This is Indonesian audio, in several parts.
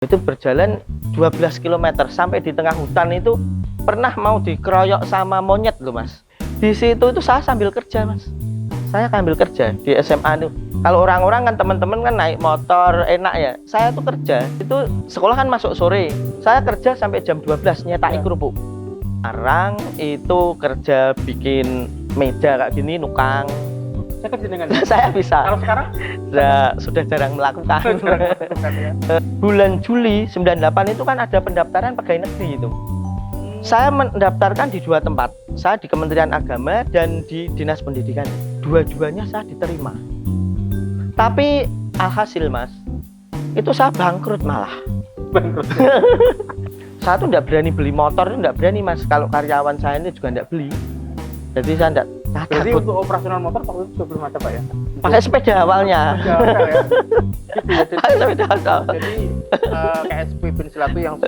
Itu berjalan 12 km sampai di tengah hutan itu pernah mau dikeroyok sama monyet loh Mas. Di situ itu saya sambil kerja Mas. Saya sambil kerja di SMA itu. Kalau orang-orang kan teman-teman kan naik motor enak ya. Saya tuh kerja. Itu sekolah kan masuk sore. Saya kerja sampai jam 12 nyetaki kerupuk. Sekarang itu kerja bikin meja kayak gini nukang. Saya kerja dengan Saya bisa. Kalau sekarang Sudah jarang melakukan. Bulan Juli 98 itu kan ada pendaftaran pegawai negeri itu. Saya mendaftarkan di 2 tempat. Saya di Kementerian Agama dan di Dinas Pendidikan. Dua-duanya saya diterima. Tapi alhasil Mas, itu saya bangkrut malah. bangkrut. Saya tuh nggak berani beli motor, itu nggak berani Mas. Kalau karyawan saya ini juga nggak beli. Jadi saya nggak Jadi takut. untuk operasional motor waktu itu belum ada Pak ya? Pakai sepeda awalnya. Ya, ya. Gitu ya. Pakai sepeda awal. Jadi KSP Pensilatu yang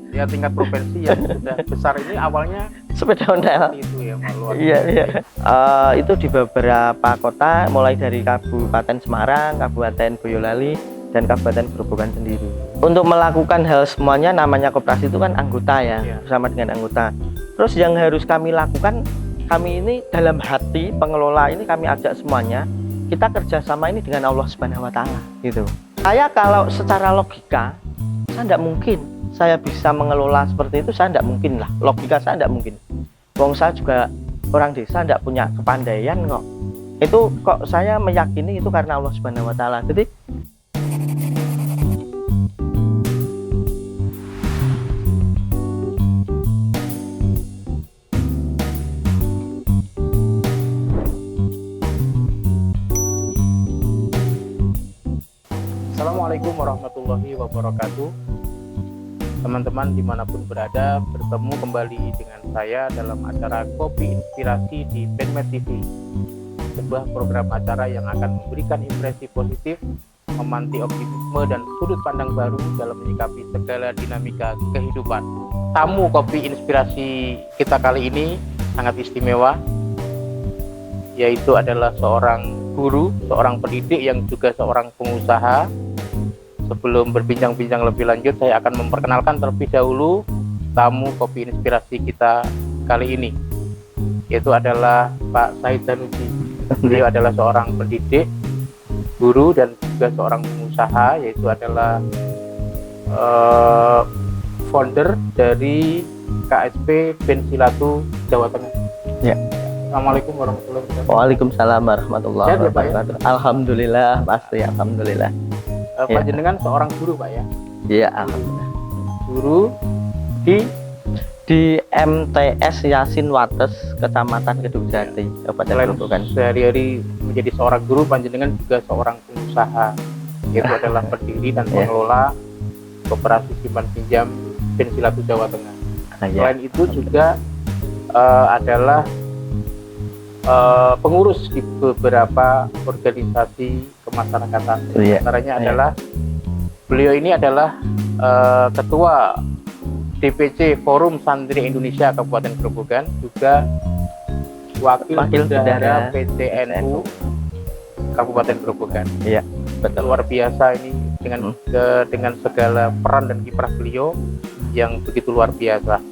ya tingkat provinsi yang sudah besar ini awalnya Sepeda ondel. itu ya Pak, luar Iya, biasa. iya. Itu di beberapa kota, mulai dari Kabupaten Semarang, Kabupaten Boyolali, dan Kabupaten Grobogan sendiri. Untuk melakukan hal semuanya namanya koperasi itu kan anggota ya, Iya. bersama dengan anggota. Terus yang harus kami lakukan, kami ini dalam hati pengelola ini kami ajak semuanya, kita kerjasama ini dengan Allah Subhanahu Wa Taala, gitu. Saya kalau secara logika, saya tidak mungkin saya bisa mengelola seperti itu, saya tidak mungkin lah. Logika saya tidak mungkin. Wong saya juga orang desa, tidak punya kepandaian kok. Itu kok saya meyakini itu karena Allah Subhanahu Wa Taala. Jadi Assalamualaikum warahmatullahi wabarakatuh. Teman-teman dimanapun berada, bertemu kembali dengan saya dalam acara Kopi Inspirasi di Penmed TV, sebuah program acara yang akan memberikan impresi positif, memanti optimisme dan sudut pandang baru dalam menyikapi segala dinamika kehidupan. Tamu Kopi Inspirasi kita kali ini sangat istimewa, yaitu adalah seorang guru, seorang pendidik yang juga seorang pengusaha. Sebelum berbincang-bincang lebih lanjut, saya akan memperkenalkan terlebih dahulu tamu Kopi Inspirasi kita kali ini, yaitu adalah Pak Said Danusi. Beliau adalah seorang pendidik, guru, dan juga seorang pengusaha, yaitu adalah founder dari KSP Pensilatu Jawa Tengah. Ya. Assalamualaikum warahmatullahi wabarakatuh. Waalaikumsalam warahmatullahi Sehat ya, Pak, ya? wabarakatuh. Alhamdulillah, pasti alhamdulillah. Pak jenengan seorang guru Pak ya? Iya, alhamdulillah. Guru Di MTS Yasin Wates, Kecamatan Kedung Jati, Kabupaten selain Grobogan. sehari-hari menjadi seorang guru, panjenengan juga seorang pengusaha, yaitu adalah pendiri dan pengelola Koperasi Simpan Pinjam Pensilatu Jawa Tengah. Selain itu juga adalah pengurus di beberapa organisasi kemasyarakatan. Antaranya adalah beliau ini adalah ketua DPC Forum Santri Indonesia Kabupaten Grobogan, juga wakil bendahara PCNU Kabupaten Grobogan. Iya, betul. Luar biasa ini dengan segala peran dan kiprah beliau yang begitu luar biasa.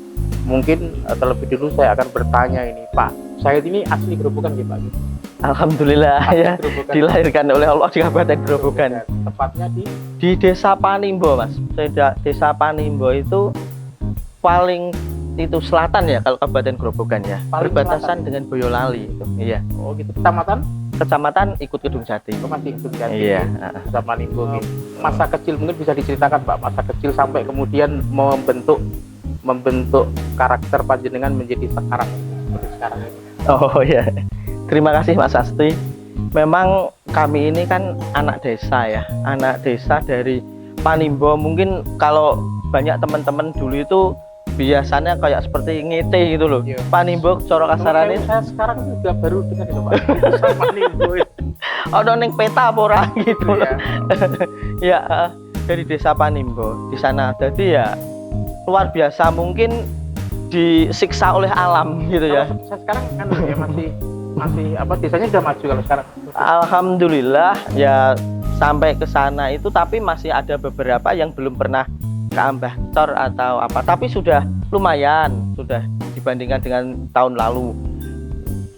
Mungkin terlebih dulu saya akan bertanya ini, Pak, saya ini asli Grobogan ya Pak? Alhamdulillah ya, Grobogan. dilahirkan oleh Allah di Kabupaten Grobogan. Tepatnya Di Desa Panimbo, Mas. Desa Panimbo itu paling itu selatan ya kalau Kabupaten Grobogan ya. Paling Berbatasan dengan Boyolali itu. Iya. oh gitu, kecamatan Kecamatan ikut Kedung Jati. masih itu jadi Iya. sama Nimbo gitu. Masa kecil mungkin bisa diceritakan Pak, masa kecil sampai kemudian membentuk karakter panjenengan menjadi sekarang seperti sekarang ini. Oh ya. Terima kasih Mas Asti. Memang kami ini kan anak desa ya, anak desa dari Panimbo. Mungkin kalau banyak teman-teman dulu itu biasanya kayak seperti ngete gitu loh. Iya. Panimbo coro kasarannya Saya sekarang juga baru dengar itu Pak. Sama Nimbo itu. ada ning peta apa ora gitu loh. Iya. Ya, dari Desa Panimbo di sana. Jadi ya luar biasa, mungkin disiksa oleh alam gitu ya. Kalau saya sekarang kan ya masih apa, desanya sudah maju kalau sekarang. Alhamdulillah ya, sampai ke sana itu, tapi masih ada beberapa yang belum pernah keambah cor atau apa, tapi sudah lumayan, sudah dibandingkan dengan tahun lalu.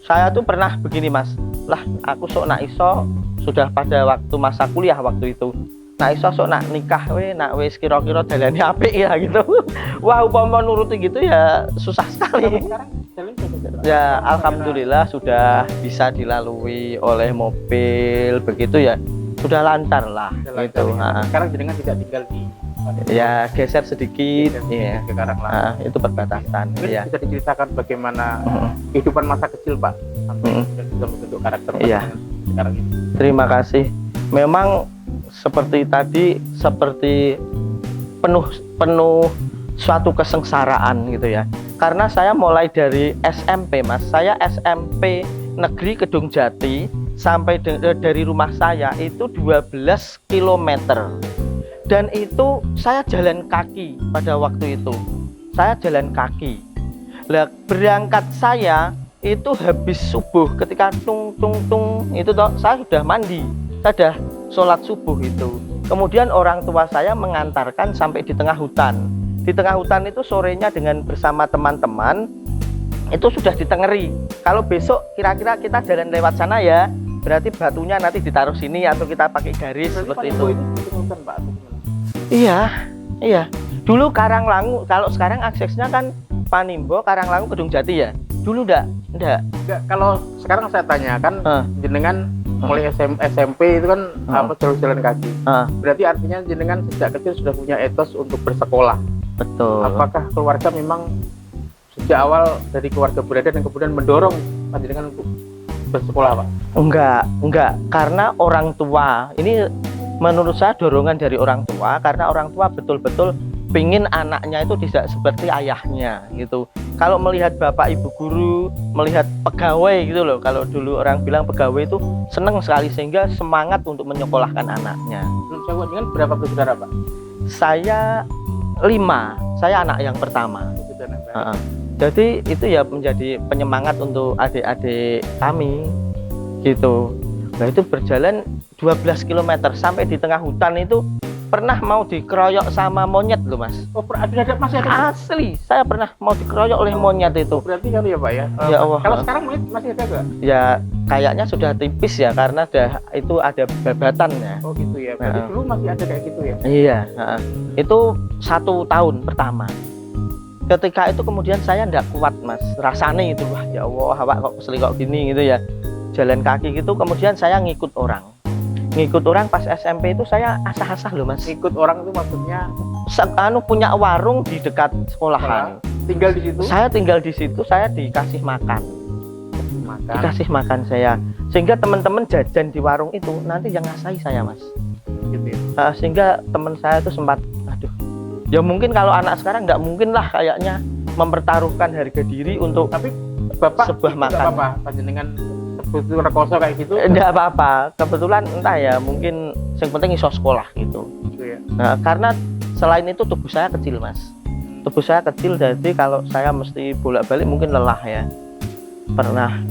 Saya tuh pernah begini mas, lah aku sok nak iso sudah pada waktu masa kuliah waktu itu, nak iso sok nak nikah nak wis kira-kira dalane apik ya gitu. Wah umpama nuruti gitu ya susah sekali. Ya alhamdulillah sudah bisa dilalui oleh mobil begitu ya, sudah lancar lah gitu. Sekarang jenengan tidak tinggal di ya geser sedikit ya ke Karanglagu. Itu perbatasan. Mungkin Ya. bisa diceritakan bagaimana kehidupan masa kecil Pak sampai kemudian bisa membentuk karakter Pak Iya. sekarang ini. Terima kasih. Memang seperti tadi, seperti penuh suatu kesengsaraan gitu ya. Karena saya mulai dari SMP mas, saya SMP Negeri Kedung Jati sampai dari rumah saya itu 12 kilometer. Dan itu saya jalan kaki pada waktu itu. Saya jalan kaki. Lah berangkat saya itu habis subuh, ketika tung tung tung itu toh, saya sudah mandi. Saya sudah sholat subuh itu. Kemudian orang tua saya mengantarkan sampai di tengah hutan. Di tengah hutan itu sorenya dengan bersama teman-teman itu sudah ditengeri. Kalau besok kira-kira kita jalan lewat sana ya, berarti batunya nanti ditaruh sini atau kita pakai garis seperti itu. Pak. Iya, iya. Dulu Karanglangu, kalau sekarang aksesnya kan Panimbo, Karanglangu, Kedung Jati ya. Dulu enggak. Enggak, kalau sekarang saya tanya kan jenengan mulai SMP itu kan apa jalan kaki. Berarti artinya jenengan sejak kecil sudah punya etos untuk bersekolah. Betul. Apakah keluarga memang sejak awal dari keluarga berada dan kemudian mendorong jenengan untuk bersekolah, Pak? Enggak. Karena orang tua, ini menurut saya dorongan dari orang tua, karena orang tua betul-betul pingin anaknya itu tidak seperti ayahnya gitu. Kalau melihat bapak ibu guru, melihat pegawai gitu loh, kalau dulu orang bilang pegawai itu seneng sekali sehingga semangat untuk menyekolahkan anaknya. Menurut dengan berapa bersaudara, Pak? Saya 5, saya anak yang pertama. Jadi itu ya menjadi penyemangat untuk adik-adik kami gitu. Nah itu berjalan 12 km sampai di tengah hutan itu pernah mau dikeroyok sama monyet loh mas. Oh masih ada? Asli, saya pernah mau dikeroyok oleh monyet itu. Berarti kan ya Pak ya? Ya Allah. Kalau sekarang monyet masih ada nggak? Ya kayaknya sudah tipis ya, karena itu ada babatannya. Oh gitu ya, berarti dulu masih ada kayak gitu ya? Iya, itu 1 tahun pertama. Ketika itu kemudian saya nggak kuat mas, rasanya itu wah ya Allah, awak kok keseli kok gini gitu ya. Jalan kaki gitu, kemudian saya ngikut orang pas SMP itu saya asah-asah loh mas. Ikut orang itu maksudnya? Punya warung di dekat sekolahan. Tinggal di situ? Saya tinggal di situ, saya dikasih makan. Dikasih makan saya, sehingga teman-teman jajan di warung itu nanti yang ngasahi saya mas. Gitu ya? Sehingga teman saya itu sempat, aduh, ya mungkin kalau anak sekarang nggak mungkin lah kayaknya mempertaruhkan harga diri untuk tapi bapak sebuah makan. Apa panjenengan betul rekoso kayak gitu? Enggak apa-apa, kebetulan entah ya, mungkin yang penting iso sekolah gitu. Gitu ya? Nah, karena selain itu tubuh saya kecil mas, tubuh saya kecil, jadi kalau saya mesti bolak-balik mungkin lelah ya. Pernah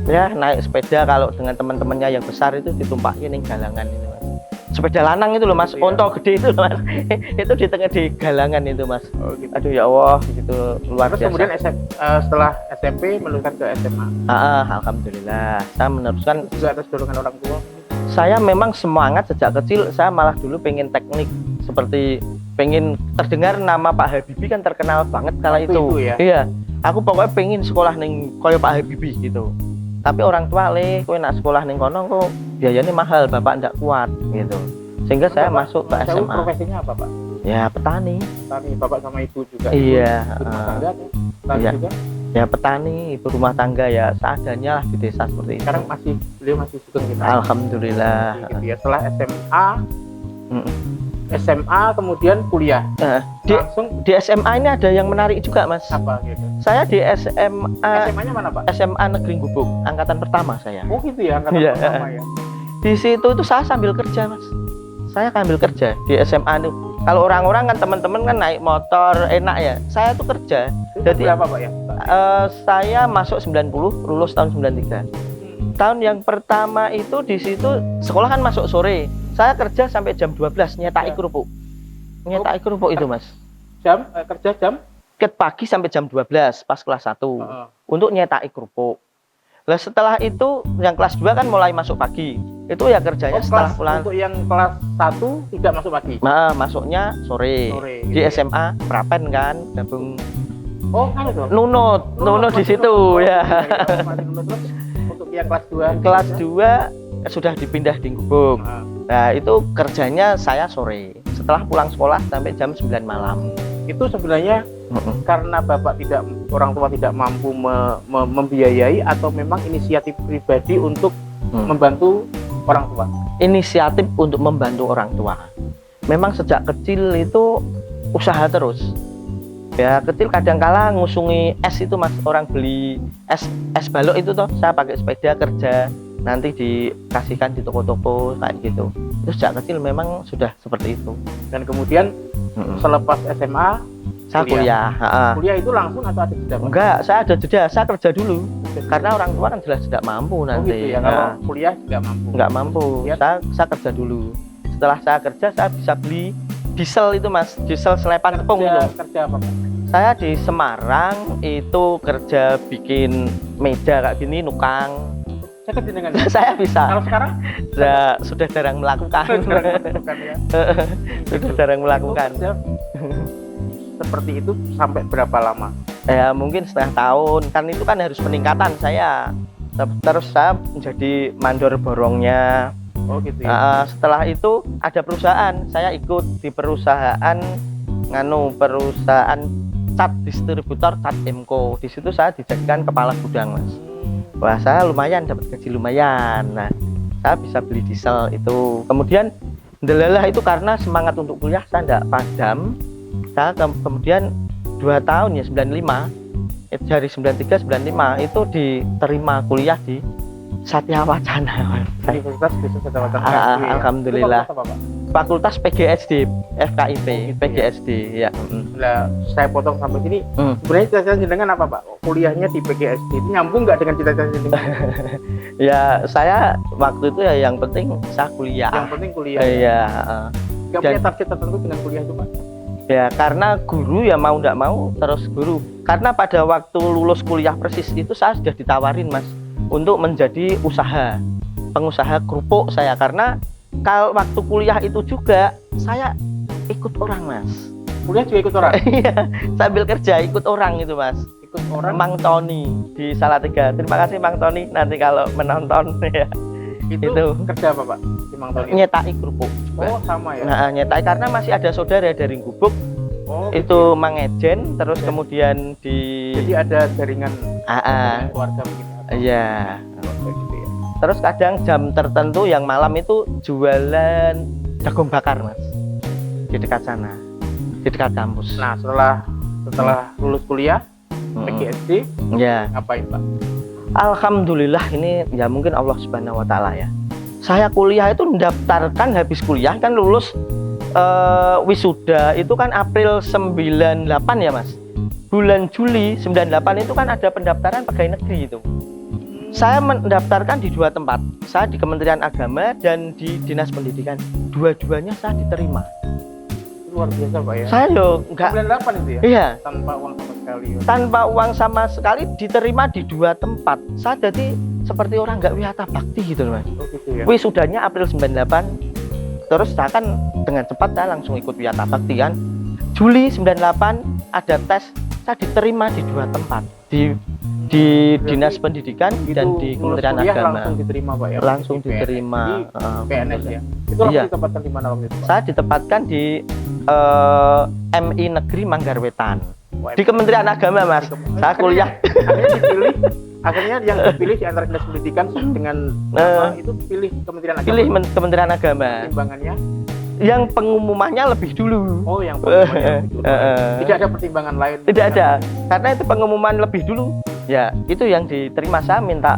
ya naik sepeda kalau dengan teman-temannya yang besar itu ditumpakin di galangan itu mas. Sepeda lanang itu loh mas, onto gede itu loh mas. Itu di tengah di galangan itu mas. Oh, gitu. Aduh ya Allah, gitu luar Terus biasa. kemudian setelah SMP meneruskan ke SMA. Alhamdulillah, saya meneruskan Juga atas dorongan orang tua. saya memang semangat sejak kecil. Saya malah dulu pengen teknik, seperti pengen terdengar nama Pak Habibie kan terkenal banget kala Waktu itu ya? Iya, aku pokoknya pengen sekolah ning koyo Pak Habibie gitu. Tapi orang tua kowe nak sekolah ning kono kok biayanya mahal, bapak ndak kuat gitu. Sehingga saya masuk ke SMA. Profesinya apa Pak? Ya petani. Petani, bapak sama ibu juga. Iya. Ibu rumah tangga, petani Iya. juga. Ya petani, ibu rumah tangga ya seadanya lah di desa seperti itu. Sekarang beliau masih sugeng kita. Alhamdulillah. Gitu ya. Setelah SMA, Mm. SMA kemudian kuliah. Langsung Di SMA ini ada yang menarik juga mas. apa gitu? Saya di SMA SMA-nya mana Pak? SMA Negeri Gubuk, angkatan pertama saya. Oh gitu ya, angkatan Iya. pertama ya. Di situ itu saya sambil kerja mas. Saya sambil kerja di SMA itu. Kalau orang-orang kan teman-teman kan naik motor enak ya. Saya tuh kerja. Itu Jadi berapa Pak ya? saya masuk 90, lulus tahun 93. Tahun yang pertama itu di situ sekolah kan masuk sore. Saya kerja sampai jam 12 nyetaki kerupuk. Nyetaki kerupuk itu Mas. Jam kerja jam? Ke pagi sampai jam 12 pas kelas 1 untuk nyetaki kerupuk. Lah setelah itu yang kelas 2 kan mulai masuk pagi. Itu ya kerjanya setelah pulang. Untuk yang kelas 1 tidak masuk pagi. Nah, masuknya sore. Sore Di gitu SMA Prapen kan, gabung Oh, kan itu. Nunut di situ ya. Untuk yang kelas 2. Kelas 2 sudah dipindah di Gubuk. Nah, itu kerjanya saya sore. Setelah pulang sekolah sampai jam 9 malam. Itu sebenarnya karena Bapak orang tua tidak mampu membiayai atau memang inisiatif pribadi untuk membantu orang tua? Inisiatif untuk membantu orang tua. Memang sejak kecil itu usaha terus. Ya kecil kadangkala ngusungi es itu Mas, orang beli es balok itu toh, saya pakai sepeda kerja, nanti dikasihkan di toko-toko kayak gitu. Itu sejak kecil memang sudah seperti itu. Dan kemudian selepas SMA saya kuliah. Kuliah itu langsung atau ada jeda? Enggak, saya ada jeda, saya kerja dulu. Karena orang tua kan jelas tidak mampu nanti. Gitu ya, kalau kuliah nggak mampu. Nggak mampu. Ya. Saya kerja dulu. Setelah saya kerja, saya bisa beli diesel itu Mas, diesel selepan tepung itu. Kerja apa Pak? Saya di Semarang itu kerja bikin meja kayak gini, nukang. Saya kerja dengan Saya bisa. Kalau sekarang? Sudah jarang melakukan. Ya. Sudah jarang melakukan. Seperti itu sampai berapa lama? Ya mungkin setengah tahun. Kan itu kan harus peningkatan saya. Terus saya menjadi mandor borongnya. Oh gitu ya. Setelah itu ada perusahaan. Saya ikut di perusahaan perusahaan cat distributor cat Emco. Di situ saya dijadikan kepala gudang Mas. Wah saya lumayan dapat gaji lumayan. Nah saya bisa beli diesel itu. Kemudian ndelalah itu karena semangat untuk kuliah saya tidak padam. Saya kemudian 2 tahun ya 95 dari 93 95 itu diterima kuliah di Satya Wacana. Universitas Kristen Satya Wacana. Alhamdulillah. Fakultas PGSD, FKIP, PGSD ya. Nah, saya potong sampai sini. Sebenarnya cita-cita jenengan apa Pak? Kuliahnya di PGSD itu nyambung nggak dengan cita-cita jenengan? Ya saya waktu itu ya yang penting saya kuliah. Yang penting kuliah. Iya. Nggak punya target tertentu dengan kuliah itu Pak? Ya karena guru ya mau nggak mau terus guru. Karena pada waktu lulus kuliah persis itu saya sudah ditawarin Mas untuk menjadi pengusaha kerupuk saya, karena kalau waktu kuliah itu juga saya ikut orang Mas. Kuliah juga ikut orang? Iya, sambil kerja ikut orang itu Mas. Ikut orang? Mang Tony di Salatiga. Terima kasih Mang Tony nanti kalau menonton ya. Itu kerja apa Pak? Di Mang Tony? Nyetaki kerupuk juga. Oh sama ya? Nah, nyetaki karena masih ada saudara dari Gubuk. Oh, itu gitu. Mang Ejen, terus kemudian Jadi ada jaringan keluarga begini? Iya. Gitu ya. Terus kadang jam tertentu yang malam itu jualan jagung bakar Mas di dekat sana, di dekat kampus. Nah setelah lulus kuliah PGSD ya ngapain Pak? Alhamdulillah ini ya mungkin Allah Subhanahu Wa Taala ya. Saya kuliah itu mendaftarkan habis kuliah kan lulus wisuda itu kan April 98 ya Mas. Bulan Juli 98 itu kan ada pendaftaran pegawai negeri itu. Saya mendaftarkan di 2 tempat. Saya di Kementerian Agama dan di Dinas Pendidikan. Dua-duanya saya diterima. Luar biasa Pak ya. Saya enggak 98 itu ya? Iya. Tanpa uang sama sekali. Ya. Tanpa uang sama sekali diterima di 2 tempat. Saya jadi seperti orang enggak wihata bakti gitu Mas. Oh gitu ya. Wisudanya April 98. Terus saya kan dengan cepat saya langsung ikut wihata bakti kan. Juli 98 ada tes, saya diterima di 2 tempat. Di Dinas Pendidikan dan di Kementerian Agama. Langsung diterima Pak ya? Langsung diterima. PNS ya? Itu langsung ditempatkan di mana waktu itu Pak? Saya ditempatkan di MI Negeri Manggarwetan. Di Kementerian Agama Mas. Saya kuliah. Akhirnya yang dipilih di antara Dinas Pendidikan dengan nama itu pilih Kementerian Agama. Pilih Kementerian Agama. Pertimbangannya? Yang pengumumannya lebih dulu. Oh, yang pengumumannya lebih dulu. Tidak ada pertimbangan lain? Tidak ada. Karena itu pengumuman lebih dulu. Ya, itu yang diterima. Saya minta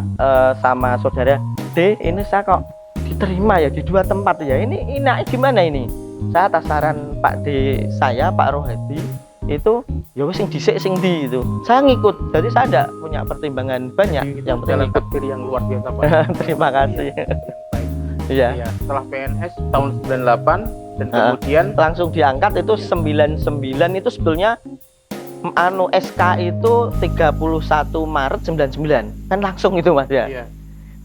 sama saudara, D, ini saya kok diterima ya di 2 tempat ya. Ini gimana ini? Saya atas saran Pak D saya, Pak Rohadi, itu ya wis sing dhisik sing ndi itu. Saya ngikut. Jadi saya tidak punya pertimbangan banyak. Yang penting ikut diri yang luar biasa Pak. Terima kasih. Iya. Iya. Setelah PNS tahun 98 Dan kemudian langsung diangkat itu 99 itu sebetulnya SK itu 31 Maret 99 kan langsung itu Mas ya. iya,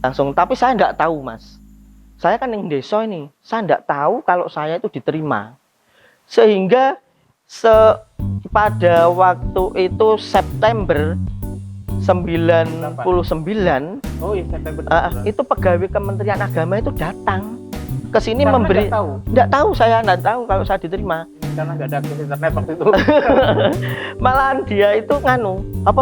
Langsung, tapi saya enggak tahu Mas. Saya kan yang desa ini, saya enggak tahu kalau saya itu diterima. Sehingga pada waktu itu September 99 oh iya, September itu pegawai Kementerian Agama itu datang ke sini karena memberi. nggak tahu Saya nggak tahu kalau saya diterima. karena nggak ada akses internet waktu itu. Malahan dia itu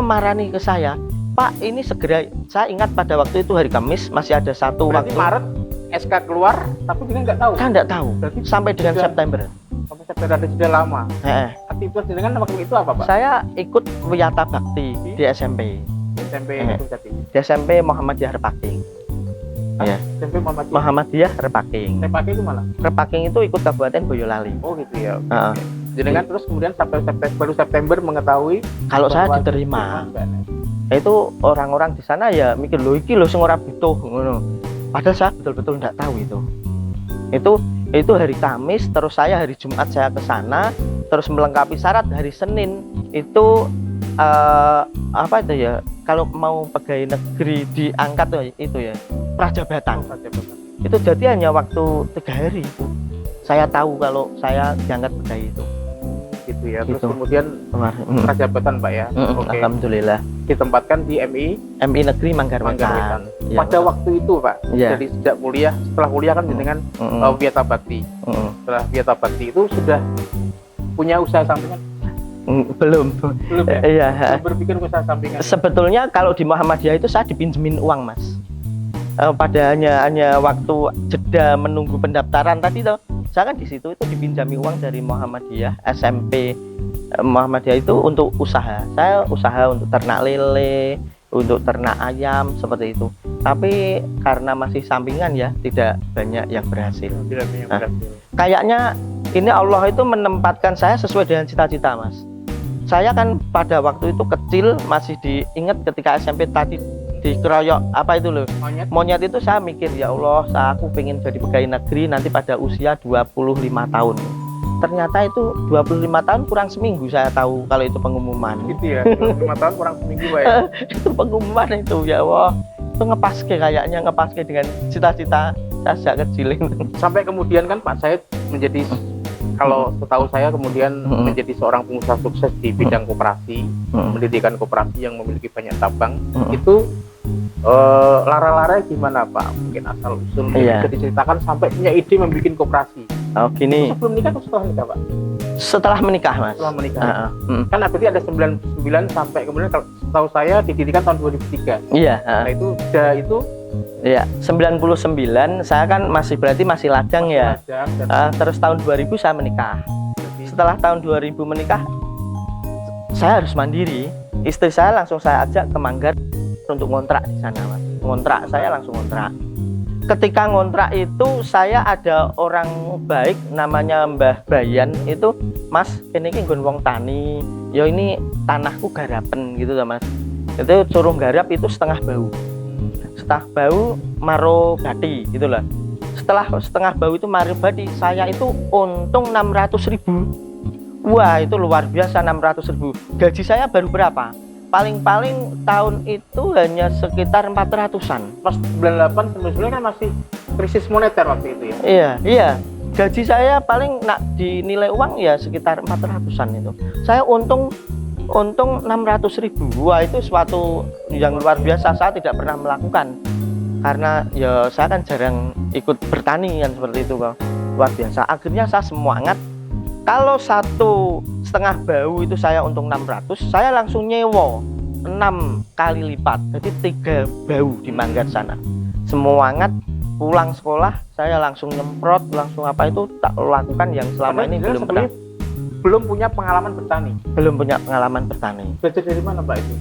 marani ke saya, Pak ini segera. Saya ingat pada waktu itu hari Kamis masih ada satu Berarti waktu. Maret SK keluar tapi dia nggak tahu. Saya nggak tahu. Berarti Sampai dengan sudah- September. Sampai September ada sudah lama. Aktivitas dengan waktu itu apa Pak? Saya ikut Wiyata Bakti di SMP. SMP itu tadi. Di SMP Muhammadiyah Repaking. Ya. SMP Muhammadiyah Repaking. Repaking itu mana? Repaking itu ikut Kabupaten Boyolali. Oh gitu ya. Heeh. Jenengan terus kemudian sampai baru September mengetahui Kalau saya bahwa diterima. diterima. Itu orang-orang di sana ya mikir loh iki lho sing ora butuh ngono. Padahal saya betul-betul enggak tahu itu. Itu hari Kamis, terus saya hari Jumat saya ke sana, terus melengkapi syarat hari Senin itu apa itu ya? Kalau mau pegawai negeri diangkat tuh itu ya, prajabatan. Itu jadi hanya waktu 3 hari itu. Saya tahu kalau saya diangkat pegawai itu. Gitu ya. Terus Gitu. kemudian prajabatan Pak ya. Oke. Alhamdulillah. Ditempatkan di MI MI Negeri Manggar Manggarai. Wetan. Ya, Pada waktu itu Pak, ya. jadi sejak kuliah, setelah kuliah kan dengan Wiyata Bakti. Setelah Wiyata Bakti itu sudah punya usaha sampingan? Belum. Belum ya? Iya. Belum berpikir usaha sampingan. Sebetulnya kalau di Muhammadiyah itu saya dipinjemin uang Mas. Pada hanya waktu jeda menunggu pendaftaran tadi toh, saya kan di situ itu dipinjami uang dari Muhammadiyah SMP Muhammadiyah itu untuk usaha. Saya usaha untuk ternak lele, untuk ternak ayam seperti itu. Tapi karena masih sampingan ya, tidak banyak yang berhasil. Tidak punya Nah. berhasil. Kayaknya ini Allah itu menempatkan saya sesuai dengan cita-cita Mas. Saya kan pada waktu itu kecil masih diingat ketika SMP tadi dikeroyok apa itu loh monyet itu, saya mikir ya Allah aku pengen jadi pegawai negeri nanti pada usia 25 tahun. Ternyata itu 25 tahun kurang seminggu saya tahu kalau itu pengumuman. Gitu ya, 5 tahun kurang seminggu Pak ya. Itu pengumuman itu ya Allah, itu kayaknya ngepaske dengan cita-cita saya sejak kecil. Sampai kemudian kan Pak Said menjadi, kalau setahu saya kemudian menjadi seorang pengusaha sukses di bidang koperasi, mendirikan koperasi yang memiliki banyak cabang. Itu lara-lara gimana Pak? Mungkin asal usul Iya. bisa diceritakan sampai punya ide membuat koperasi. Oh gini, Sebelum nikah atau setelah nikah Pak? setelah menikah Mas. Setelah menikah. Heeh. Kan berarti ada 99 sampai kemudian kalau setahu saya didirikan tahun 2003. Iya. Nah itu sudah itu Iya, 99 saya kan berarti masih lajang ya. lajang dan Terus tahun 2000 saya menikah. berarti Setelah tahun 2000 menikah, saya harus mandiri. Istri saya langsung saya ajak ke Manggar untuk ngontrak di sana, Mas. Ngontrak, saya langsung ngontrak. Ketika ngontrak itu saya ada orang baik namanya Mbah Bayan itu, Mas, ini nggon wong tani. Ya ini tanahku garapen gitu loh, Mas. Itu suruh garap itu setengah bau. Setengah bau maro bati gitu lah. Setelah setengah bau itu maro bati, saya itu untung 600.000. Wah itu luar biasa, 600.000. Gaji saya baru berapa? Paling-paling tahun itu hanya sekitar 400-an. pas 98 sebenarnya kan masih krisis moneter waktu itu ya. Iya. Gaji saya paling dinilai uang ya sekitar 400-an itu. Saya untung 600.000. Wah itu suatu yang luar biasa, saya tidak pernah melakukan. Karena ya saya kan jarang ikut bertani kan seperti itu Bang. Luar biasa. Akhirnya saya semangat. Kalau 1,5 bau itu saya untung 600, saya langsung nyewa 6 kali lipat. Jadi 3 bau di Manggar sana. Semangat pulang sekolah saya langsung nyemprot, langsung apa itu tak lakukan yang selama ini belum pernah. Belum punya pengalaman bertani. Belum punya pengalaman bertani. Belajar dari mana Pak itu?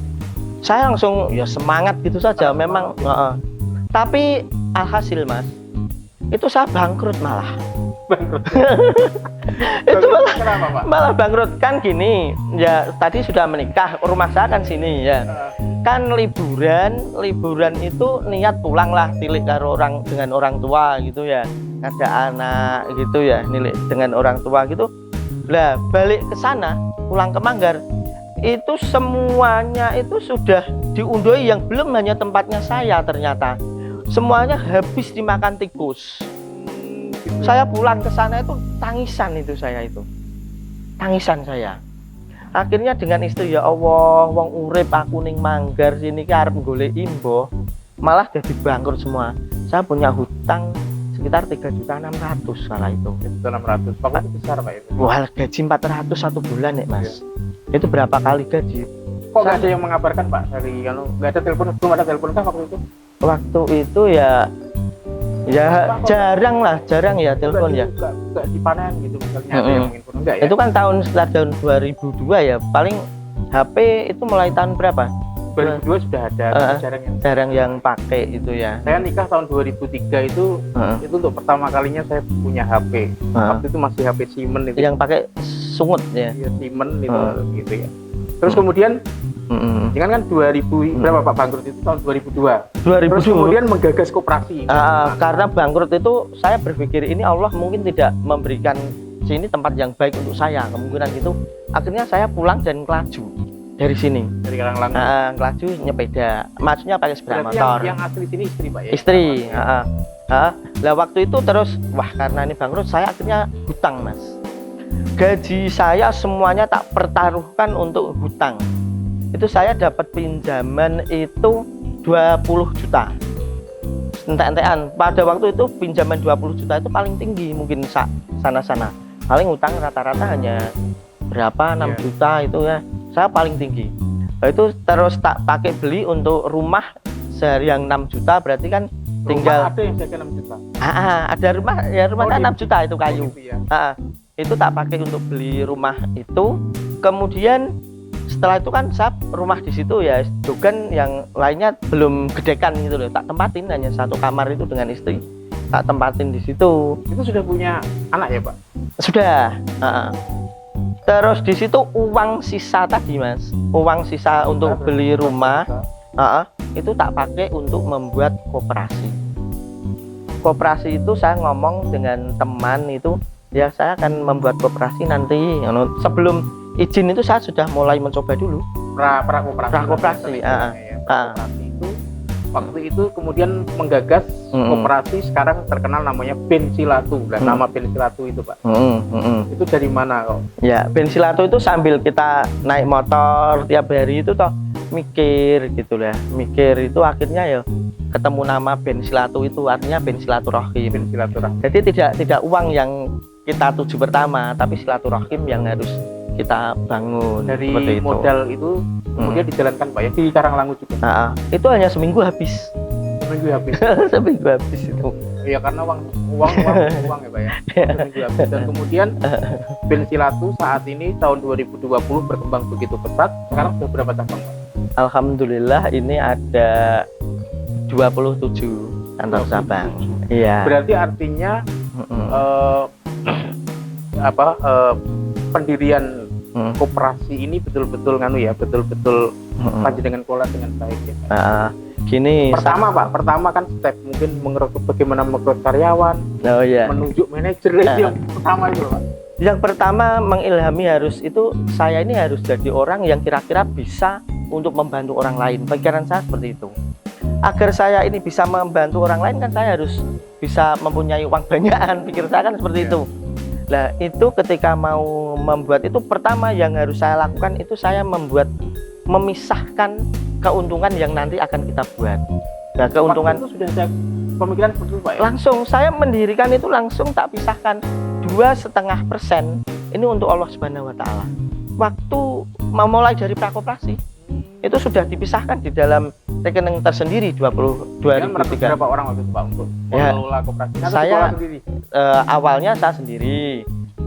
Saya langsung ya semangat gitu saja memang. Tapi alhasil Mas, itu saya bangkrut malah. Bangkrut. Itu malah Kenapa, Pak? malah bangkrut kan gini ya, tadi sudah menikah, rumah saya kan sini ya, kan liburan itu niat pulang lah tilik karo orang dengan orang tua gitu ya, ada anak gitu ya, nilik dengan orang tua gitu lah, balik ke sana pulang ke Manggar itu semuanya itu sudah diundoi, yang belum hanya tempatnya saya, ternyata semuanya habis dimakan tikus. Saya pulang ke sana itu tangisan, itu saya itu tangisan saya. Akhirnya dengan istri, ya Allah, wong urip aku ning Manggar sini ki arep golek imbo, malah jadi bangkrut semua. Saya punya hutang sekitar 3.600.000 kala itu. 3.600. Pak, itu besar, Pak, itu. Wah, gaji 400 satu bulan ya, Mas. Itu berapa kali gaji? Kok nggak ada yang mengabarkan, Pak, dari kalau nggak ada telepon, belum ada telepon kan waktu itu? Waktu itu ya jarang ya telepon ya. Nggak dipanen gitu misalnya, ada yang menginfo enggak ya? Itu kan sekitar tahun 2002 ya, paling HP itu mulai tahun berapa? 2002 sudah ada, jarang yang pakai itu ya. Saya nikah tahun 2003 itu untuk pertama kalinya saya punya HP. Waktu itu masih HP Siemens itu. Yang pakai sungut ya. Iya, Siemens itu gitu ya. Terus kemudian jangan kan 2000 berapa Pak bangkrut itu tahun 2002. Terus kemudian menggagas koperasi. Karena bangkrut itu saya berpikir ini Allah mungkin tidak memberikan sini tempat yang baik untuk saya, kemungkinan gitu. Akhirnya saya pulang dan kelaju dari sini. Dari Karanglangu. Kelaju nyepeda. Maksudnya pakai sepeda motor. Yang asli sini istri, Pak ya. Istri. Lah waktu itu terus wah, karena ini bangkrut saya akhirnya hutang, Mas. Gaji saya semuanya tak pertaruhkan untuk hutang. Itu saya dapat pinjaman itu 20 juta. Entek-entekan. Pada waktu itu pinjaman 20 juta itu paling tinggi mungkin sana-sana. Paling hutang rata-rata hanya berapa 6 juta itu ya. Saya paling tinggi. Nah, itu terus tak pakai beli untuk rumah sehari yang 6 juta, berarti kan tinggal rumah ada yang jaga 6 juta. Ada rumah ya, rumahnya 6 juta itu kayu. Gitu ya. Itu tak pakai untuk beli rumah itu. Kemudian setelah itu kan saya rumah di situ ya, dogan yang lainnya belum gedekan gitu loh, tak tempatin, hanya satu kamar itu dengan istri, tak tempatin di situ. Itu sudah punya anak ya, Pak? Sudah. Terus di situ uang sisa tadi, Mas, uang sisa untuk beli rumah, itu tak pakai untuk membuat koperasi. Koperasi itu saya ngomong dengan teman itu, ya saya akan membuat koperasi nanti. Sebelum izin itu saya sudah mulai mencoba dulu. Prakoperasi. Itu waktu itu kemudian menggagas koperasi, sekarang terkenal namanya Bensilatu. Nama Bensilatu itu, Pak. Itu dari mana kok? Ya, Bensilatu itu sambil kita naik motor tiap hari itu toh mikir gitu lah. Mikir itu akhirnya ya ketemu nama Bensilatu, itu artinya Bensilaturahim. Jadi tidak uang yang kita tuju pertama, tapi silaturahim yang harus kita bangun. Dari modal itu kemudian dijalankan, Pak ya, di Karanglangu juga. Itu hanya seminggu habis. Seminggu habis itu. Iya, karena uang ya, Pak ya. Seminggu habis. Dan kemudian Bensilatu saat ini tahun 2020 berkembang begitu pesat. Sekarang sudah berapa cabang, Pak? Alhamdulillah ini ada 27 kantor cabang. Iya. Berarti artinya pendirian koperasi ini betul-betul betul-betul panjenengan kelola dengan baik ya. Gini. Pertama kan step mungkin bagaimana merekrut karyawan, menunjuk manajer itu yang pertama itu, Pak. Yang pertama mengilhami saya ini harus jadi orang yang kira-kira bisa untuk membantu orang lain. Pikiran saya seperti itu. Agar saya ini bisa membantu orang lain kan saya harus bisa mempunyai uang banyakan. Pikir saya kan seperti itu. Nah, itu ketika mau membuat itu, pertama yang harus saya lakukan itu saya memisahkan keuntungan yang nanti akan kita buat. Nah, keuntungan itu sudah ada pemikiran seperti itu, Pak ya? Langsung saya mendirikan itu, langsung tak pisahkan 2,5% ini untuk Allah Subhanahu wa Ta'ala. Waktu memulai dari prakoperasi itu sudah dipisahkan di dalam rekening tersendiri 2003. Berapa orang waktu itu, Pak, untuk mengelola koperasi? Saya awalnya saya sendiri,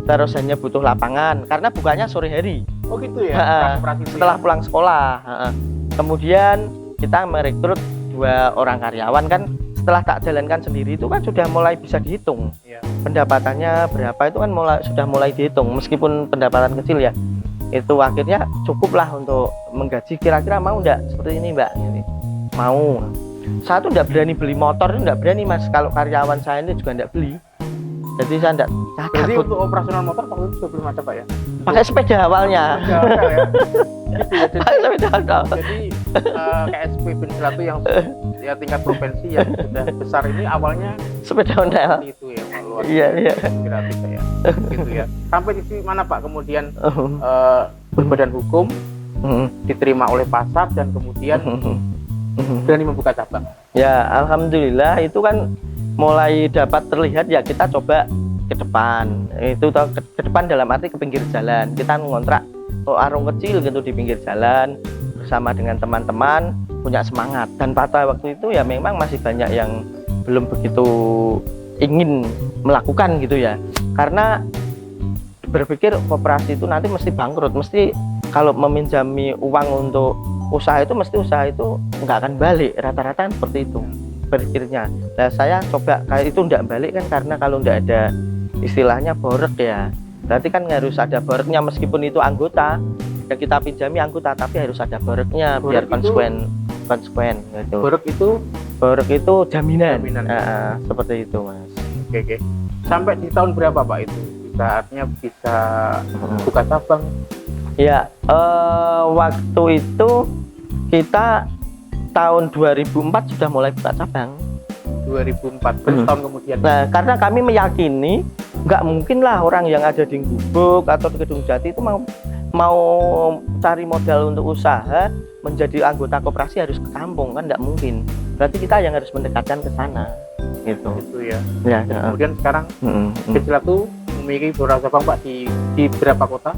terus hanya butuh lapangan karena bukanya sore hari. Oh gitu ya. Setelah pulang sekolah. Kemudian kita merekrut 2 orang karyawan kan. Setelah tak jalankan sendiri itu kan sudah mulai bisa dihitung. pendapatannya berapa itu kan sudah mulai dihitung, meskipun pendapatan kecil ya, itu akhirnya cukup lah untuk menggaji. Kira-kira mau enggak seperti ini Mbak? Ini mau. Saya tuh enggak berani beli motor, enggak berani Mas, kalau karyawan saya ini juga enggak beli. Jadi saya enggak Jadi takut. untuk operasional motor waktu itu belum ada Pak ya? Pakai sepeda awalnya. Sepeda ya. Gitu ya. Pakai sepeda awal. Jadi KSP Pensilatu yang ya tingkat provinsi yang sudah besar ini awalnya Sepeda ontel. seperti itu ya, Pak. Luar Iya, iya. inspiratif ya. Gitu ya. Sampai di mana Pak kemudian berbadan hukum diterima oleh pasar dan kemudian berani membuka cabang. Ya, alhamdulillah itu kan mulai dapat terlihat ya, kita coba ke depan. Itu ke depan dalam arti ke pinggir jalan. Kita ngontrak warung kecil gitu di pinggir jalan bersama dengan teman-teman, punya semangat. Dan pada waktu itu ya memang masih banyak yang belum begitu ingin melakukan gitu ya. Karena berpikir koperasi itu nanti mesti bangkrut, mesti kalau meminjami uang untuk usaha itu mesti usaha itu nggak akan balik, rata-rata seperti itu berpikirnya. Nah saya coba kayak itu nggak balik kan, karena kalau nggak ada istilahnya borek ya, berarti kan harus ada boreknya, meskipun itu anggota yang kita pinjami anggota, tapi harus ada boreknya biar konsekuen gitu. Borek itu jaminan. Nah, seperti itu Mas. Oke. Sampai di tahun berapa Pak itu saatnya bisa buka cabang? Ya, waktu itu kita tahun 2004 sudah mulai buka cabang. 2004, tahun kemudian. Nah, karena kami meyakini nggak mungkin lah orang yang ada di Gubuk atau di Kedung Jati itu mau cari modal untuk usaha menjadi anggota koperasi harus ke kampung, kan nggak mungkin. Berarti kita yang harus mendekatkan ke sana, gitu. Itu ya. Ya. Kemudian sekarang Pensilatu memiliki beberapa cabang Pak di berapa kota?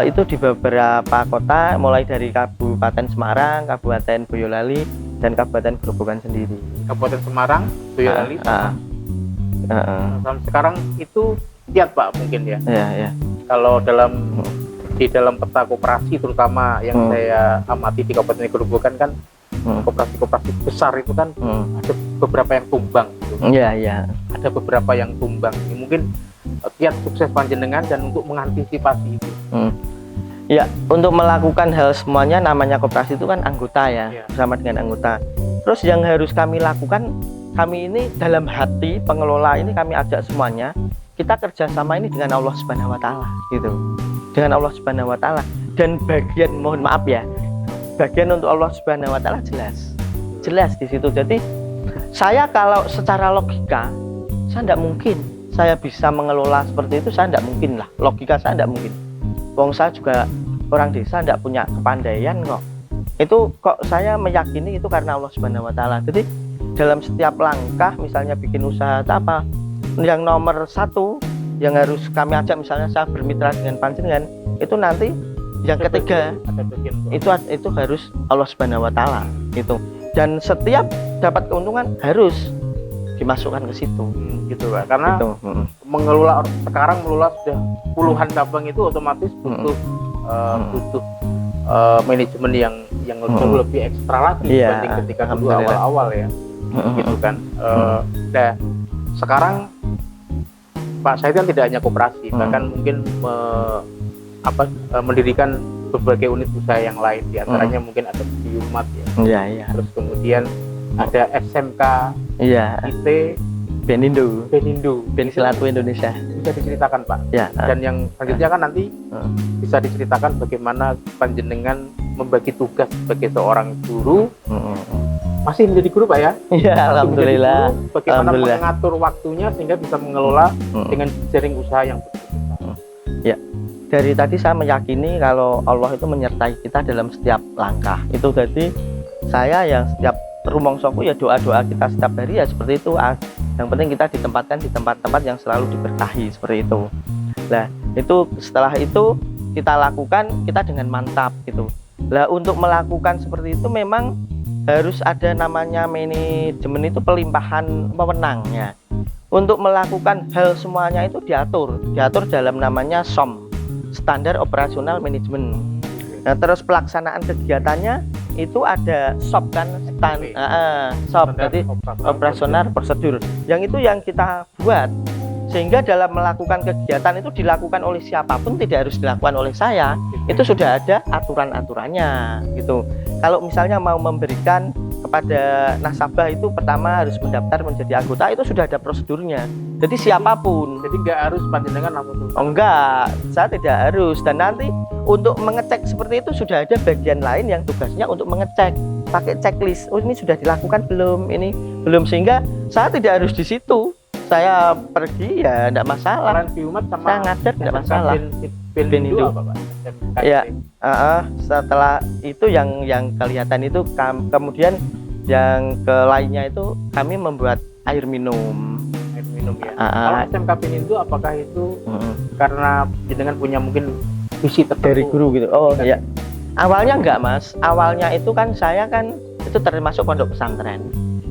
Itu di beberapa kota, mulai dari Kabupaten Semarang, Kabupaten Boyolali, dan Kabupaten Grobogan sendiri. Kabupaten Semarang, Boyolali, sampai sekarang itu kiat Pak mungkin ya. Ya. Kalau di dalam peta koperasi terutama yang saya amati di Kabupaten Grobogan kan koperasi-koperasi besar itu kan ada beberapa yang tumbang. Gitu. Iya. Ada beberapa yang tumbang. Ini mungkin kiat sukses panjenengan dan untuk mengantisipasi itu. Ya, untuk melakukan hal semuanya namanya koperasi itu kan anggota ya, bersama dengan anggota. Terus yang harus kami lakukan, kami ini dalam hati pengelola ini kami ajak semuanya, kita kerjasama ini dengan Allah Subhanahu Wa Taala, gitu. Dengan Allah Subhanahu Wa Taala. Dan bagian, mohon maaf ya, bagian untuk Allah Subhanahu Wa Taala jelas di situ. Jadi saya kalau secara logika, saya tidak mungkin saya bisa mengelola seperti itu, saya tidak mungkin lah, logika saya tidak mungkin. Wong saya juga orang desa, tidak punya kepandaian kok. Itu kok saya meyakini itu karena Allah Subhanahu Wa Taala. Jadi dalam setiap langkah, misalnya bikin usaha atau apa, yang nomor satu yang harus kami ajak, misalnya saya bermitra dengan panjenengan, itu nanti yang ketiga itu harus Allah Subhanahu Wa Taala gitu. Dan setiap dapat keuntungan harus dimasukkan ke situ. Gitu Pak, karena gitu. Sekarang mengelola sudah puluhan cabang itu otomatis butuh manajemen yang jauh lebih ekstra lagi dibanding ketika dulu awal-awal ya, gitu kan. Nah sekarang Pak Said kan tidak hanya koperasi, bahkan mungkin mendirikan berbagai unit usaha yang lain, diantaranya mungkin ada Biumat ya. Terus kemudian ada SMK, IT, Benindo, Pensilatu Indonesia. Bisa diceritakan Pak. Ya. Dan yang selanjutnya kan nanti bisa diceritakan bagaimana panjenengan membagi tugas sebagai seorang guru. Masih menjadi guru Pak ya? Iya, alhamdulillah. Guru, bagaimana mengatur waktunya sehingga bisa mengelola dengan jaring usaha yang besar. Ya. Dari tadi saya meyakini kalau Allah itu menyertai kita dalam setiap langkah. Itu jadi saya yang setiap rumongsoku ya doa-doa kita setiap hari ya seperti itu. Yang penting kita ditempatkan di tempat-tempat yang selalu diberkahi seperti itu. Nah, itu setelah itu kita lakukan kita dengan mantap gitu. Lah untuk melakukan seperti itu memang harus ada namanya manajemen itu pelimpahan wewenangnya. Untuk melakukan hal semuanya itu diatur dalam namanya SOM, Standar Operasional Manajemen. Nah, terus pelaksanaan kegiatannya itu ada SOP kan, SOP berarti operasional prosedur. Yang itu yang kita buat Sehingga dalam melakukan kegiatan itu dilakukan oleh siapapun, tidak harus dilakukan oleh saya. Itu sudah ada aturan-aturannya gitu. Kalau misalnya mau memberikan kepada nasabah itu pertama harus mendaftar menjadi anggota, itu sudah ada prosedurnya. Jadi siapapun. Jadi nggak harus panjenengan langsung. Oh enggak, saya tidak harus. Dan nanti untuk mengecek seperti itu sudah ada bagian lain yang tugasnya untuk mengecek, pakai checklist. Oh ini sudah dilakukan belum? Ini belum, sehingga saya tidak harus di situ. Saya pergi ya tidak masalah. Kalian di umat sama Saya ngajar tidak masalah. Ben itu itu apa Pak? SMK Ya, itu. setelah itu yang kelihatan itu kemudian yang ke lainnya itu kami membuat air minum. Air minum ya. Ah, ah. Kalau SMK Ben itu apakah itu karena jenengan punya mungkin visi tertentu Dari guru gitu. Oh Kan? ya. Awalnya enggak Mas. Awalnya itu kan saya kan itu termasuk pondok pesantren.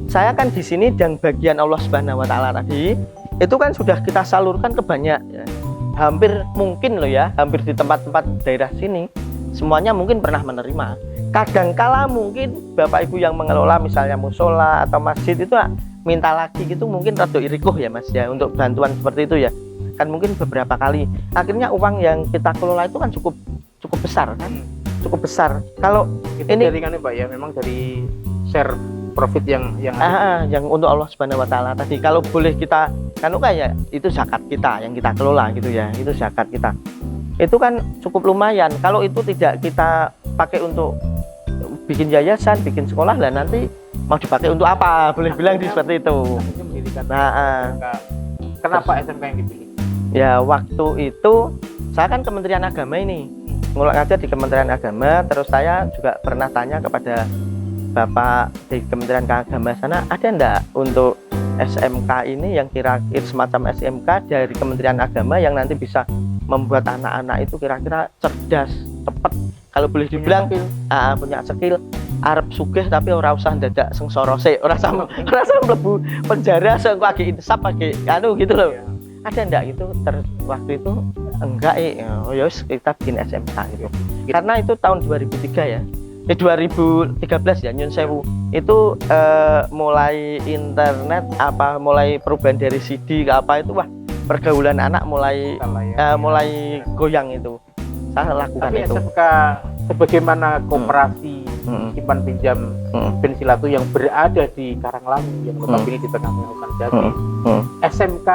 Saya kan di sini dan bagian Allah Subhanahu wa taala tadi itu kan sudah kita salurkan ke banyak ya. Hampir mungkin loh ya, hampir di tempat-tempat daerah sini semuanya mungkin pernah menerima. Kadangkala mungkin Bapak Ibu yang mengelola misalnya musola atau masjid itu minta lagi gitu, mungkin rada irikoh ya Mas ya untuk bantuan seperti itu ya. Kan mungkin beberapa kali. Akhirnya uang yang kita kelola itu kan cukup besar kan? Cukup besar. Kalau itu ini dari kan Pak ya, memang dari share profit yang yang untuk Allah Subhanahu wa taala tadi. Kalau boleh kita kan kayak itu zakat kita yang kita kelola gitu ya. Itu zakat kita. Itu kan cukup lumayan. Kalau itu tidak kita pakai untuk bikin yayasan, bikin sekolah lah, nanti mau dipakai untuk apa? Boleh bilang seperti itu. akhirnya mendirikan Nah, SMK. Kenapa SMK yang dipilih? ya waktu itu saya kan Kementerian Agama ini ngajar di Kementerian Agama, terus saya juga pernah tanya kepada Bapak di Kementerian Agama sana, ada enggak untuk SMK ini yang kira-kira semacam SMK dari Kementerian Agama yang nanti bisa membuat anak-anak itu kira-kira cerdas, cepat, kalau boleh dibilang punya skill, arep sugih tapi ora usah dadak sengsara sik, ora usah mlebu penjara sing lagi insap lagi anu gitu loh. Ya. Ada enggak itu waktu itu enggak oh ya kita bikin SMK gitu. Karena itu tahun 2003 ya. 2013 ya nyun sewu itu mulai internet mulai perubahan dari CD ke apa itu pergaulan anak mulai mulai goyang itu. Saya lakukan Tapi itu. SMK sebagaimana koperasi simpan pinjam Bensilatu yang berada di Karanglangu yang notabene di tengah Hutan Jati. SMK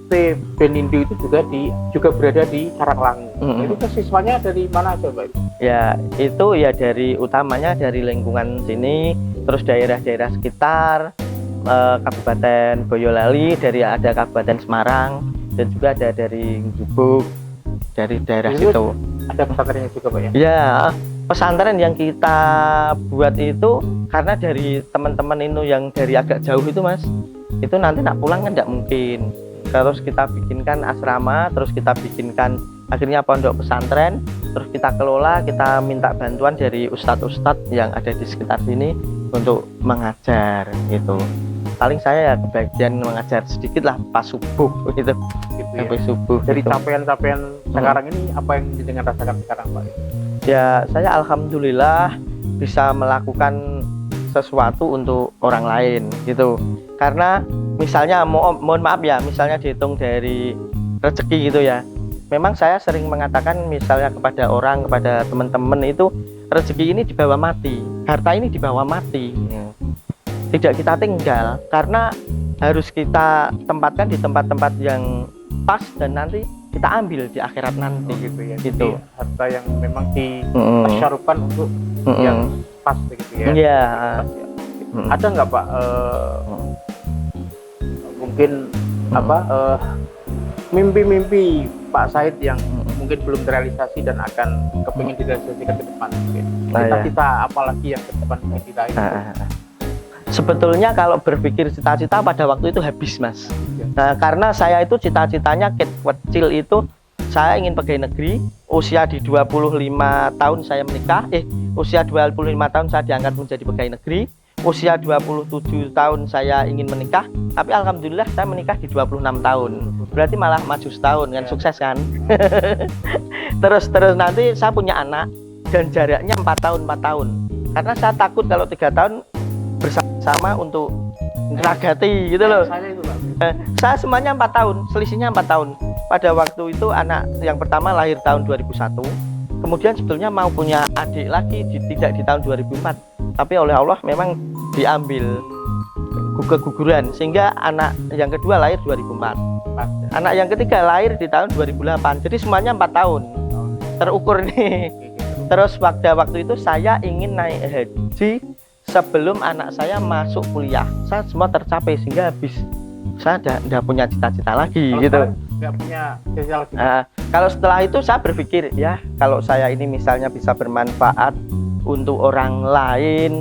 IT Benindo itu juga berada di Karanglangu. Itu siswanya dari mana aja Pak? Ya itu ya dari utamanya dari lingkungan sini, terus daerah-daerah sekitar Kabupaten Boyolali, dari ada Kabupaten Semarang, dan juga ada dari Jubuk, dari daerah situ. Ada pesantrennya juga Pak ya? Ya, pesantren yang kita buat itu karena dari teman-teman itu yang dari agak jauh itu Mas, itu nanti nak pulang kan tidak mungkin. Terus kita bikinkan asrama, terus kita bikinkan akhirnya pondok pesantren, terus kita kelola, kita minta bantuan dari ustadz-ustadz yang ada di sekitar sini untuk mengajar gitu. Paling saya ya kebagian mengajar sedikit lah pas subuh gitu Gitu sampai ya. subuh Dari gitu. capaian-capaian sekarang ini apa yang dengan rasakan sekarang Pak? Ya saya alhamdulillah bisa melakukan sesuatu untuk orang lain gitu. Karena misalnya mohon maaf ya, misalnya dihitung dari rezeki gitu ya, memang saya sering mengatakan misalnya kepada orang, kepada teman-teman itu, rezeki ini dibawa mati, harta ini dibawa mati, tidak kita tinggal, karena harus kita tempatkan di tempat-tempat yang pas dan nanti kita ambil di akhirat nanti Gitu ya. gitu. Jadi, harta yang memang ditasyarukan untuk yang pas begitu ya. Iya. Pas, ya. Ada nggak Pak mungkin mimpi-mimpi Pak Said yang mungkin belum terrealisasi dan akan kepingin direalisasikan ke depan mungkin. Cita-cita apalagi yang ke depan ingin diraih? Sebetulnya kalau berpikir cita-cita pada waktu itu habis Mas. Nah, karena saya itu cita-citanya kecil itu saya ingin pegawai negeri, usia di 25 tahun saya menikah, usia 25 tahun saya diangkat menjadi pegawai negeri, usia 27 tahun saya ingin menikah, tapi alhamdulillah saya menikah di 26 tahun. Berarti malah maju setahun kan, sukses kan. terus nanti saya punya anak dan jaraknya 4 tahun. Karena saya takut kalau 3 tahun bersama untuk ngeragati gitu loh. Saya itu Pak. Saya semuanya 4 tahun, selisihnya 4 tahun. Pada waktu itu anak yang pertama lahir tahun 2001. Kemudian sebetulnya mau punya adik lagi tidak di tahun 2004. Tapi oleh Allah memang diambil guguran sehingga anak yang kedua lahir 2004. Pas, ya. Anak yang ketiga lahir di tahun 2008. Jadi semuanya 4 tahun. Terukur nih. Terus waktu itu saya ingin naik haji sebelum anak saya masuk kuliah. Saya semua tercapai sehingga habis saya udah punya cita-cita lagi Kalau gitu. nggak punya cita lagi. Kalau setelah itu saya berpikir ya kalau saya ini misalnya bisa bermanfaat untuk orang lain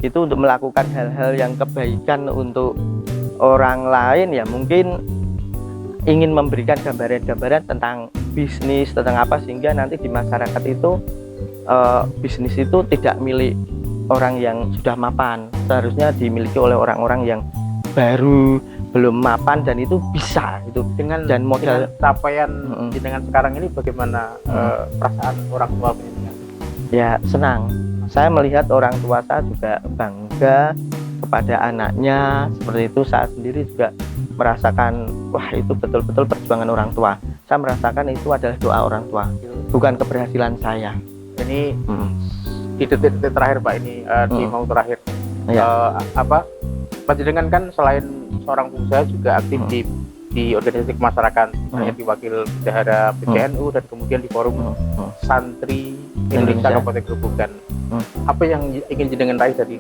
itu untuk melakukan hal-hal yang kebaikan untuk orang lain ya mungkin ingin memberikan gambaran-gambaran tentang bisnis tentang apa sehingga nanti di masyarakat itu bisnis itu tidak milik orang yang sudah mapan, seharusnya dimiliki oleh orang-orang yang baru belum mapan dan itu bisa itu Dengan dan modal capaian dengan sekarang ini bagaimana perasaan orang tua penjenengan? ya senang. Saya melihat orang tua saya juga bangga kepada anaknya seperti itu. Saya sendiri juga merasakan wah itu betul-betul perjuangan orang tua. Saya merasakan itu adalah doa orang tua, bukan keberhasilan saya. Ini di detik-detik terakhir Pak ini di mau terakhir apa panjenengan kan selain seorang pengusaha juga aktif di organisasi kemasyarakatan, misalnya di Wakil Bendahara PCNU dan kemudian di Forum Santri Indonesia Kabupaten Grobogan. Apa yang ingin jenengan raih dari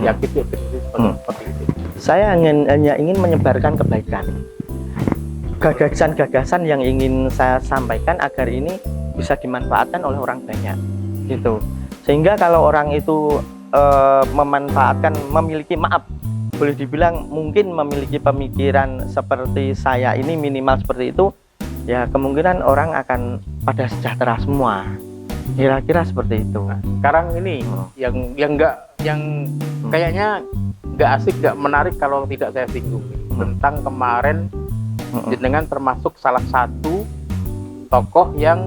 aktif di organisasi seperti itu? Saya hanya ingin menyebarkan kebaikan, gagasan-gagasan yang ingin saya sampaikan agar ini bisa dimanfaatkan oleh orang banyak gitu. Sehingga kalau orang itu memanfaatkan, memiliki boleh dibilang mungkin memiliki pemikiran seperti saya ini minimal seperti itu, ya kemungkinan orang akan pada sejahtera semua. Kira-kira seperti itu. Nah, sekarang ini yang kayaknya nggak asik, nggak menarik kalau tidak saya singgung tentang kemarin jenengan termasuk salah satu tokoh yang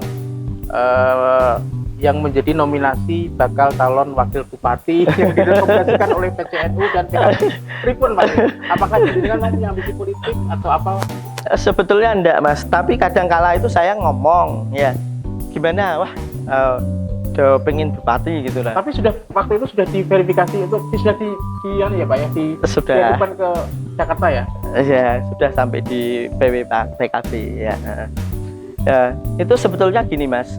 menjadi nominasi bakal calon wakil bupati yang direkomendasikan oleh PCNU dan PKB. Pripun Pak? Apakah jenengan punya ambisi politik atau apa? Sebetulnya enggak Mas, tapi kadang-kala itu saya ngomong ya gimana udah pengen bupati gitu lah. Tapi sudah waktu itu sudah diverifikasi itu sudah di ya Pak ya sudah diajukan ke Jakarta ya? Ya sudah sampai di PKB ya. Ya itu sebetulnya gini Mas,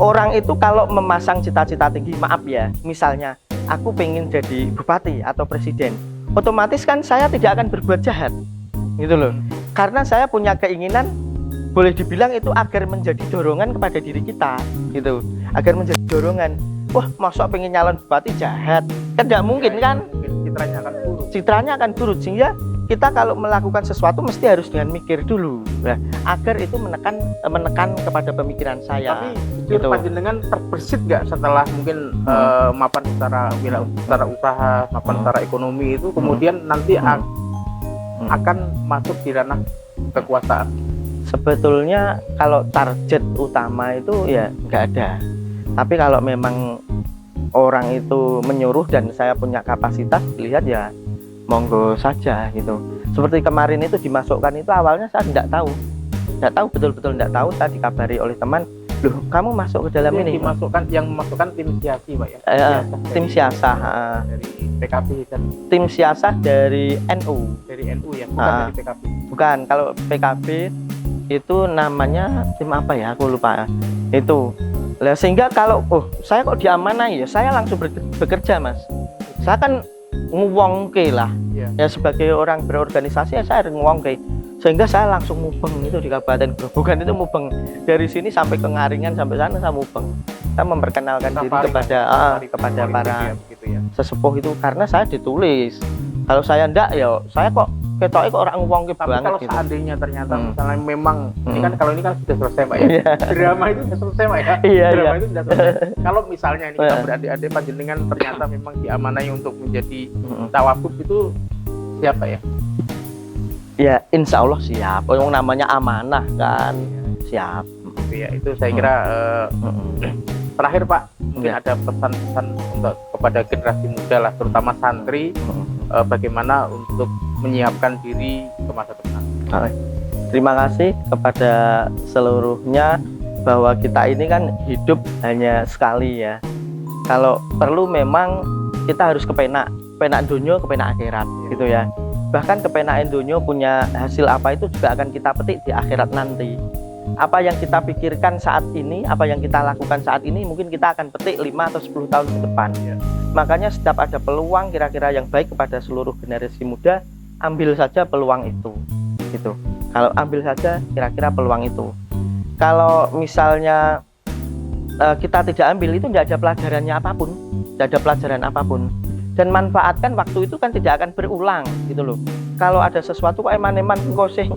orang itu kalau memasang cita-cita tinggi, maaf ya, misalnya aku pengen jadi bupati atau presiden, otomatis kan saya tidak akan berbuat jahat gitu loh, karena saya punya keinginan boleh dibilang itu agar menjadi dorongan kepada diri kita gitu, agar menjadi dorongan. Wah masuk pengen nyalon bupati jahat kan tidak mungkin kan, citranya akan buruk sehingga kita kalau melakukan sesuatu mesti harus dengan mikir dulu nah, agar itu menekan kepada pemikiran saya. Tapi gitu. Panjenengan terbersit nggak setelah mungkin mapan secara usaha, mapan secara ekonomi itu kemudian nanti akan masuk di ranah kekuasaan? Sebetulnya kalau target utama itu ya nggak ada, tapi kalau memang orang itu menyuruh dan saya punya kapasitas lihat ya monggo saja gitu. Seperti kemarin itu dimasukkan itu awalnya saya tidak tahu betul-betul tidak tahu. Saya dikabari oleh teman, loh kamu masuk ke dalam ini. Yang memasukkan tim siasi Pak ya? Tim siasah dari PKB dan tim siasah dari NU. Dari NU ya, bukan dari PKB. Bukan, kalau PKB itu namanya tim apa ya? Aku lupa. Itu. Lah sehingga kalau saya kok diamanai ya, saya langsung bekerja Mas. Saya kan nguwongke lah ya sebagai orang berorganisasi ya saya harus nguwongke sehingga saya langsung mubeng itu di Kabupaten Grobogan itu mubeng dari sini sampai ke Ngaringan sampai sana saya mubeng, saya memperkenalkan diri kepada para sesepuh itu karena saya ditulis. Kalau saya ndak ya saya kok ketoknya kok orang nguwongke banget. Kalau gitu. Seandainya ternyata misalnya memang ini kan kalau ini kan sudah selesai Pak ya. Drama itu sudah selesai Pak ya. Drama itu sudah selesai. Kalau misalnya ini kita beradik-adik panjenengan ternyata memang diamanai untuk menjadi tawagub itu siapa ya? Ya insya Allah siap. Yang namanya amanah kan siap. Ya itu saya kira terakhir Pak mungkin ada pesan-pesan untuk kepada generasi muda lah terutama santri bagaimana untuk menyiapkan diri ke masa depan. Oke. Terima kasih kepada seluruhnya, bahwa kita ini kan hidup hanya sekali ya. Kalau perlu memang kita harus kepenak dunia, kepenak akhirat gitu ya. Bahkan kepenak dunia punya hasil apa itu juga akan kita petik di akhirat nanti. Apa yang kita pikirkan saat ini, apa yang kita lakukan saat ini, mungkin kita akan petik 5 atau 10 tahun ke depan. Makanya setiap ada peluang kira-kira yang baik kepada seluruh generasi muda, ambil saja peluang itu gitu. Kalau ambil saja kira-kira peluang itu. Kalau misalnya kita tidak ambil, itu tidak ada pelajarannya apapun, tidak ada pelajaran apapun. Dan manfaatkan waktu itu kan tidak akan berulang gitu loh. Kalau ada sesuatu kok eman-eman kose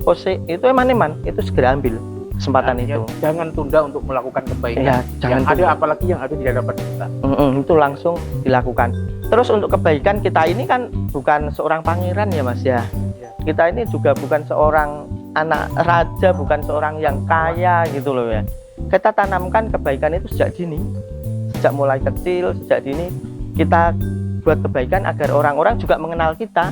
itu eman-eman, itu segera ambil kesempatan itu. Jangan tunda untuk melakukan kebaikan. Ya, jangan yang ada, tunda. apalagi yang ada di hadapan kita. Itu langsung dilakukan. Terus untuk kebaikan kita ini kan bukan seorang pangeran ya Mas ya. Kita ini juga bukan seorang anak raja, bukan seorang yang kaya gitu loh ya. Kita tanamkan kebaikan itu sejak dini, sejak mulai kecil, sejak dini kita buat kebaikan agar orang-orang juga mengenal kita.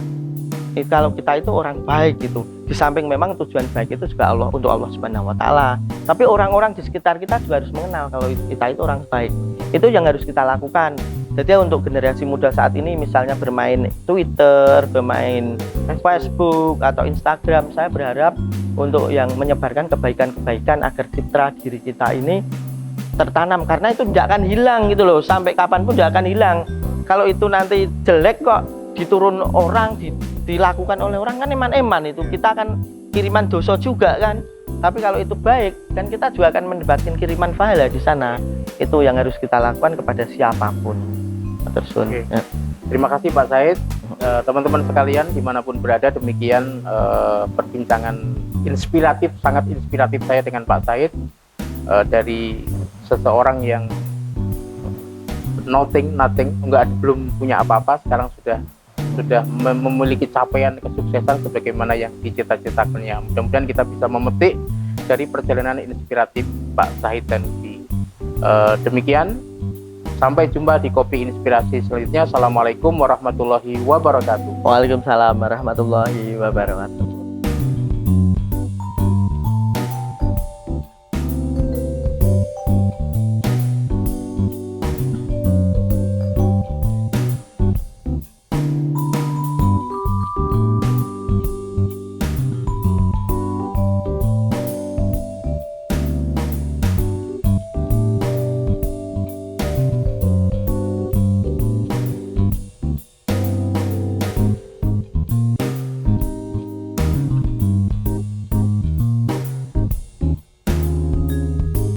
Kalau kita itu orang baik gitu. Di samping memang tujuan baik itu juga untuk Allah Subhanahu wa taala. Tapi orang-orang di sekitar kita juga harus mengenal kalau kita itu orang baik. Itu yang harus kita lakukan. Jadi untuk generasi muda saat ini misalnya bermain Twitter, bermain Facebook atau Instagram, saya berharap untuk yang menyebarkan kebaikan-kebaikan agar citra diri kita ini tertanam, karena itu tidak akan hilang gitu loh, sampai kapanpun tidak akan hilang. Kalau itu nanti jelek kok diturun orang, dilakukan oleh orang, kan eman-eman itu kita akan kiriman dosa juga kan. Tapi kalau itu baik, kan kita juga akan mendapatkan kiriman pahala di sana. Itu yang harus kita lakukan kepada siapapun. Oke. Ya. Terima kasih Pak Said. Teman-teman sekalian dimanapun berada, demikian perbincangan inspiratif, sangat inspiratif saya dengan Pak Said, dari seseorang yang nothing, belum punya apa-apa, sekarang sudah memiliki capaian kesuksesan sebagaimana yang dicita-citakannya. Mudah-mudahan kita bisa memetik dari perjalanan inspiratif Pak Said Danusi. Demikian, sampai jumpa di Kopi Inspirasi selanjutnya. Assalamualaikum warahmatullahi wabarakatuh. Waalaikumsalam warahmatullahi wabarakatuh.